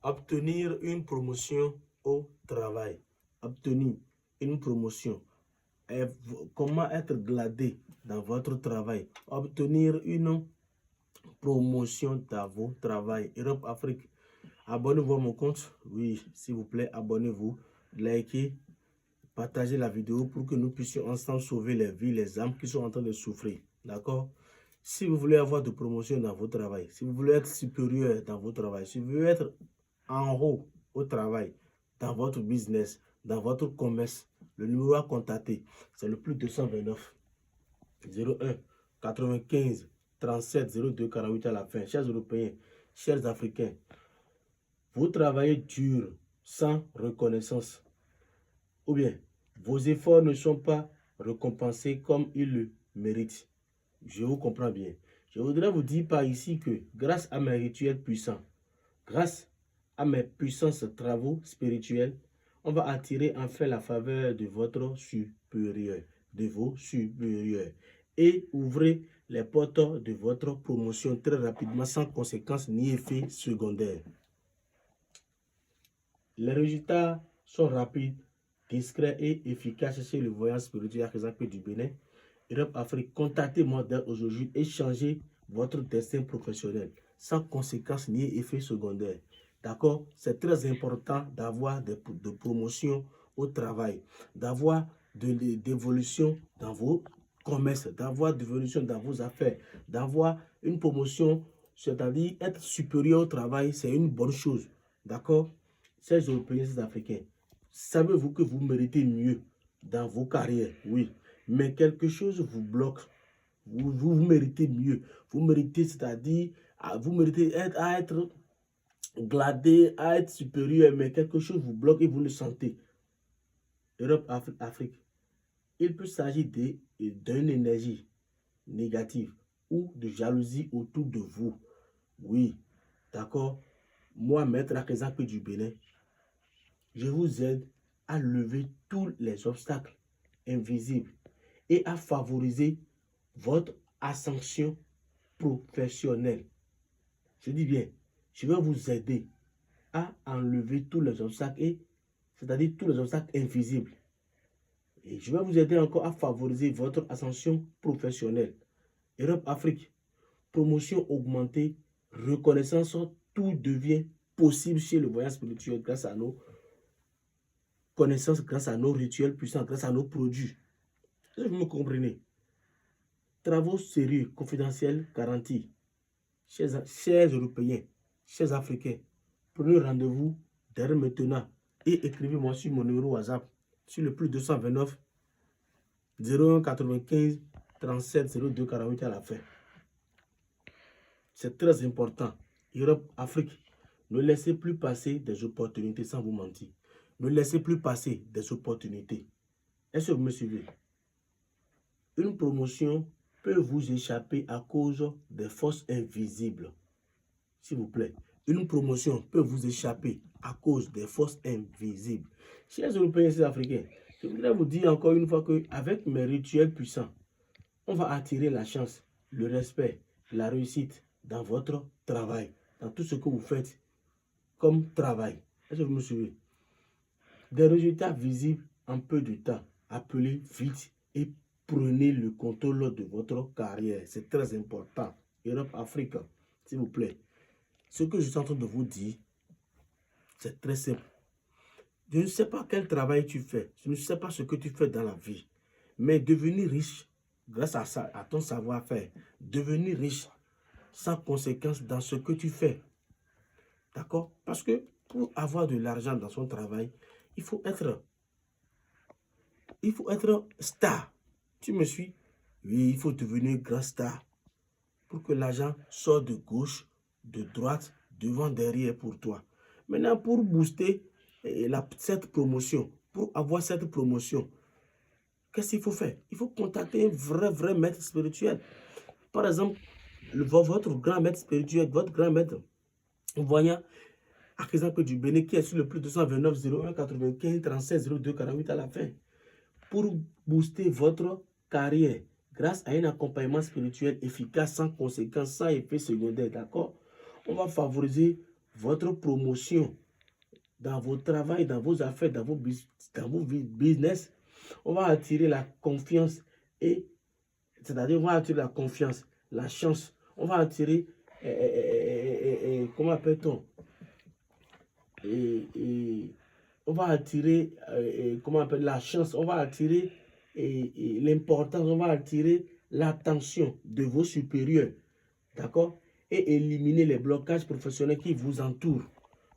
Obtenir une promotion au travail. Obtenir une promotion. Comment être gladé dans votre travail. Obtenir une promotion dans votre travail. Europe, Afrique. Abonnez-vous à mon compte. Oui, s'il vous plaît, abonnez-vous. Likez, partagez la vidéo pour que nous puissions ensemble sauver les vies, les âmes qui sont en train de souffrir. D'accord? Si vous voulez avoir de promotion dans votre travail, si vous voulez être supérieur dans votre travail, si vous voulez être en haut au travail, dans votre business, dans votre commerce, le numéro à contacter, c'est le plus 229 01 95 37 02 48 à la fin. Chers Européens, chers Africains, vous travaillez dur sans reconnaissance, ou bien vos efforts ne sont pas récompensés comme ils le méritent. Je vous comprends bien. Je voudrais vous dire par ici que grâce à mes rituels puissants, grâce à mes puissants travaux spirituels, on va attirer enfin la faveur de votre supérieur, de vos supérieurs, et ouvrez les portes de votre promotion très rapidement sans conséquences ni effets secondaires. Les résultats sont rapides, discrets et efficaces chez le voyant spirituel Akezankpe du Bénin. Europe Afrique, contactez-moi dès aujourd'hui et changez votre destin professionnel sans conséquences ni effets secondaires. D'accord? C'est très important d'avoir de promotion au travail, d'avoir d'évolution dans vos commerces, d'avoir d'évolution dans vos affaires, d'avoir une promotion, c'est-à-dire être supérieur au travail, c'est une bonne chose. D'accord? Chers Européens et Africains, savez-vous que vous méritez mieux dans vos carrières? Oui. Mais quelque chose vous bloque. Vous méritez mieux. Vous méritez, c'est-à-dire, vous méritez à être gladé, à être supérieur, mais quelque chose vous bloque et vous le sentez. Europe, Afrique. Il peut s'agir d'une énergie négative ou de jalousie autour de vous. Oui, d'accord. Moi, Maître Akezankpe du Bénin, je vous aide à lever tous les obstacles invisibles et à favoriser votre ascension professionnelle. Je dis bien, je vais vous aider à enlever tous les obstacles, c'est-à-dire tous les obstacles invisibles. Et je vais vous aider encore à favoriser votre ascension professionnelle. Europe, Afrique, promotion augmentée, reconnaissance, tout devient possible chez le voyage spirituel grâce à nos connaissances, grâce à nos rituels puissants, grâce à nos produits. Est-ce que vous me comprenez? Travaux sérieux, confidentiels, garantis. Chers Européens, chers Africains, prenez rendez-vous dès maintenant et écrivez-moi sur mon numéro WhatsApp sur le plus 229 01 95 37 02 48 à la fin. C'est très important. Europe, Afrique, ne laissez plus passer des opportunités sans vous mentir. Ne laissez plus passer des opportunités. Est-ce que vous me suivez? Une promotion peut vous échapper à cause des forces invisibles. S'il vous plaît, une promotion peut vous échapper à cause des forces invisibles. Chers Européens et Africains, je voudrais vous dire encore une fois qu'avec mes rituels puissants, on va attirer la chance, le respect, la réussite dans votre travail, dans tout ce que vous faites comme travail. Est-ce que vous me suivez? Des résultats visibles en peu de temps. Appelez vite et prenez le contrôle de votre carrière. C'est très important. Europe, Afrique, s'il vous plaît. Ce que je suis en train de vous dire, c'est très simple. Je ne sais pas quel travail tu fais. Je ne sais pas ce que tu fais dans la vie. Mais devenir riche, grâce à ça, à ton savoir-faire, devenir riche sans conséquence dans ce que tu fais. D'accord? Parce que pour avoir de l'argent dans son travail, il faut être star. Tu me suis? Oui, il faut devenir grand star pour que l'argent sorte de gauche, de droite, devant, derrière pour toi. Maintenant, pour booster cette promotion, pour avoir cette promotion, qu'est-ce qu'il faut faire? Il faut contacter un vrai maître spirituel. Par exemple, votre grand maître spirituel, votre grand maître voyant Akezankpe du Bénin qui est sur le plus 229 01 95 36 02 48 à la fin. Pour booster votre carrière grâce à un accompagnement spirituel efficace, sans conséquences, sans effet secondaire, d'accord? On va favoriser votre promotion, dans vos travail, dans vos affaires, dans vos business, on va attirer la confiance et c'est-à-dire on va attirer la confiance, la chance, on va attirer comment appelle-t-on, on va attirer comment appelle la chance, on va attirer l'importance, on va attirer l'attention de vos supérieurs, d'accord, et éliminer les blocages professionnels qui vous entourent.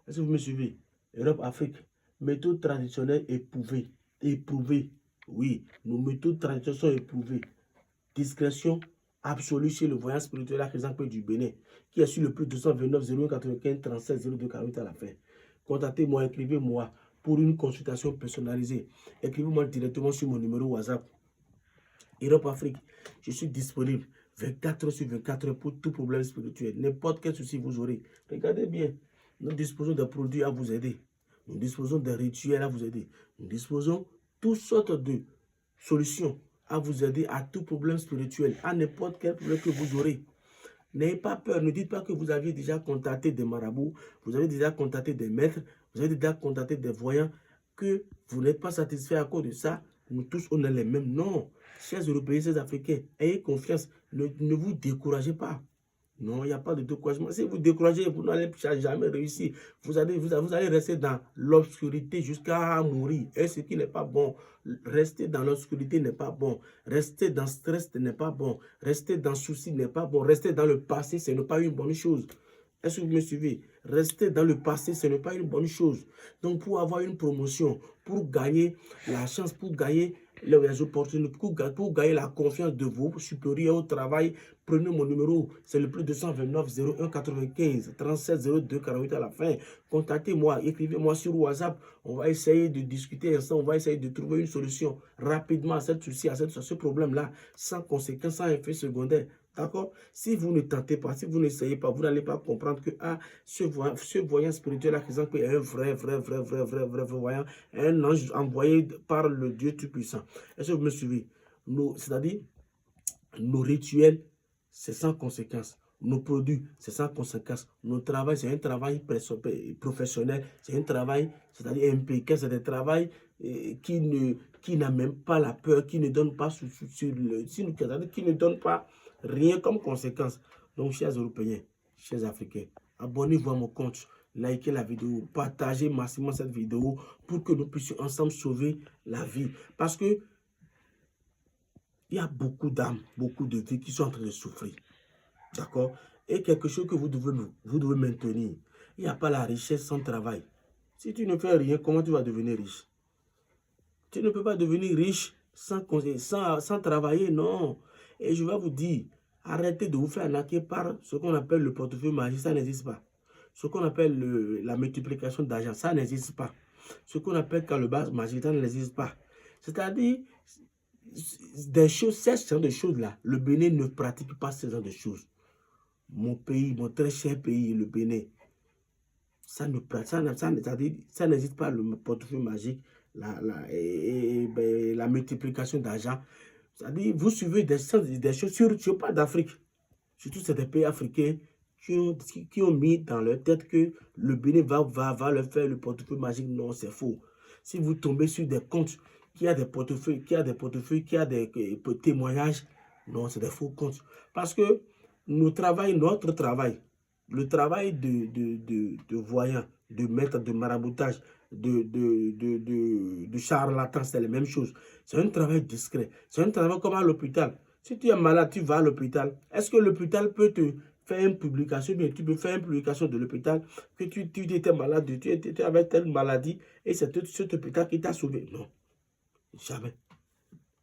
Est-ce que vous me suivez? Europe, Afrique, méthodes traditionnelles éprouvées. Oui, nos méthodes traditionnelles sont éprouvées. Discrétion absolue chez le voyant spirituel archange du Bénin, qui est sur le plus 229 01 95 37 02 48 à la fin. Contactez-moi, écrivez-moi pour une consultation personnalisée. Écrivez-moi directement sur mon numéro WhatsApp. Europe, Afrique, je suis disponible 24 heures sur 24 heures pour tout problème spirituel. N'importe quel souci vous aurez. Regardez bien. Nous disposons de produits à vous aider. Nous disposons de rituels à vous aider. Nous disposons de toutes sortes de solutions à vous aider à tout problème spirituel, à n'importe quel problème que vous aurez. N'ayez pas peur. Ne dites pas que vous aviez déjà contacté des marabouts, vous avez déjà contacté des maîtres, vous avez déjà contacté des voyants, que vous n'êtes pas satisfait à cause de ça. Nous tous, on est les mêmes. Non. Chers Européens, chers Africains, ayez confiance. Ne vous découragez pas. Non, il n'y a pas de découragement. Si vous découragez, vous n'allez jamais réussir. Vous allez rester dans l'obscurité jusqu'à mourir. Et ce qui n'est pas bon. Rester dans l'obscurité n'est pas bon. Rester dans le stress n'est pas bon. Rester dans le souci n'est pas bon. Rester dans le passé, ce n'est pas une bonne chose. Est-ce que vous me suivez? Rester dans le passé, ce n'est pas une bonne chose. Donc, pour avoir une promotion, pour gagner la chance, pour gagner les opportunités, pour gagner la confiance de vos supérieurs au travail, prenez mon numéro, c'est le plus 229 01 95 37 02 48 à la fin. Contactez-moi, écrivez-moi sur WhatsApp. On va essayer de discuter ensemble, on va essayer de trouver une solution rapidement à ce problème-là, sans conséquence, sans effet secondaire. D'accord? Si vous ne tentez pas, si vous n'essayez pas, vous n'allez pas comprendre que ce voyant spirituel est un vrai voyant, un ange envoyé par le Dieu Tout-Puissant. Est-ce que vous me suivez? C'est-à-dire, nos rituels, c'est sans conséquence. Nos produits, c'est sans conséquence. Notre travail, c'est un travail professionnel, c'est un travail, c'est-à-dire impeccable, c'est un travail qui n'a même pas la peur, qui ne donne pas qui ne donne pas rien comme conséquence. Donc, chers Européens, chers Africains, abonnez-vous à mon compte, likez la vidéo, partagez massivement cette vidéo pour que nous puissions ensemble sauver la vie. Parce que il y a beaucoup d'âmes, beaucoup de vies qui sont en train de souffrir. D'accord? Et quelque chose que vous devez maintenir. Il n'y a pas la richesse sans travail. Si tu ne fais rien, comment tu vas devenir riche? Tu ne peux pas devenir riche sans travailler, non. Et je vais vous dire, arrêtez de vous faire arnaquer par ce qu'on appelle le portefeuille magique, ça n'existe pas. Ce qu'on appelle la multiplication d'argent, ça n'existe pas. Ce qu'on appelle calebasse magique, ça n'existe pas. C'est-à-dire, des choses, ces genre de choses-là, le Bénin ne pratique pas ce genre de choses. Mon pays, mon très cher pays, le Bénin, ça n'existe pas le portefeuille magique, la multiplication d'argent. C'est-à-dire, vous suivez des choses sur pas d'Afrique. Surtout, c'est des pays africains qui ont mis dans leur tête que le Bénin va leur faire le portefeuille magique. Non, c'est faux. Si vous tombez sur des comptes qui a des portefeuilles, qui a des témoignages, non, c'est des faux comptes. Parce que notre travail, le travail de voyant, de maître, de maraboutage, de charlatan, c'est la même chose. C'est un travail discret. C'est un travail comme à l'hôpital. Si tu es malade, tu vas à l'hôpital. Est-ce que l'hôpital peut te faire une publication, mais tu peux faire une publication de l'hôpital que tu étais malade, tu avais telle maladie et c'est cet hôpital qui t'a sauvé? Non. Jamais.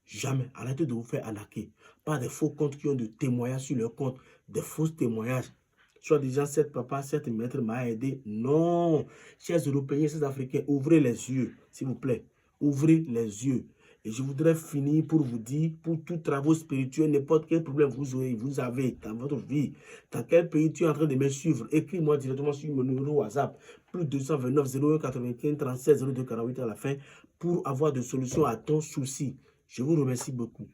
Jamais. Arrêtez de vous faire arnaquer par des faux comptes qui ont des témoignages sur leur compte, des faux témoignages. Soit disant, cette papa, cette maître m'a aidé. Non. Chers Européens, chers Africains, ouvrez les yeux, s'il vous plaît. Ouvrez les yeux. Et je voudrais finir pour vous dire, pour tous travaux spirituels, n'importe quel problème vous avez dans votre vie, dans quel pays tu es en train de me suivre, écris-moi directement sur mon numéro WhatsApp, plus 229 01 95 37 02 48 à la fin, pour avoir des solutions à ton souci. Je vous remercie beaucoup.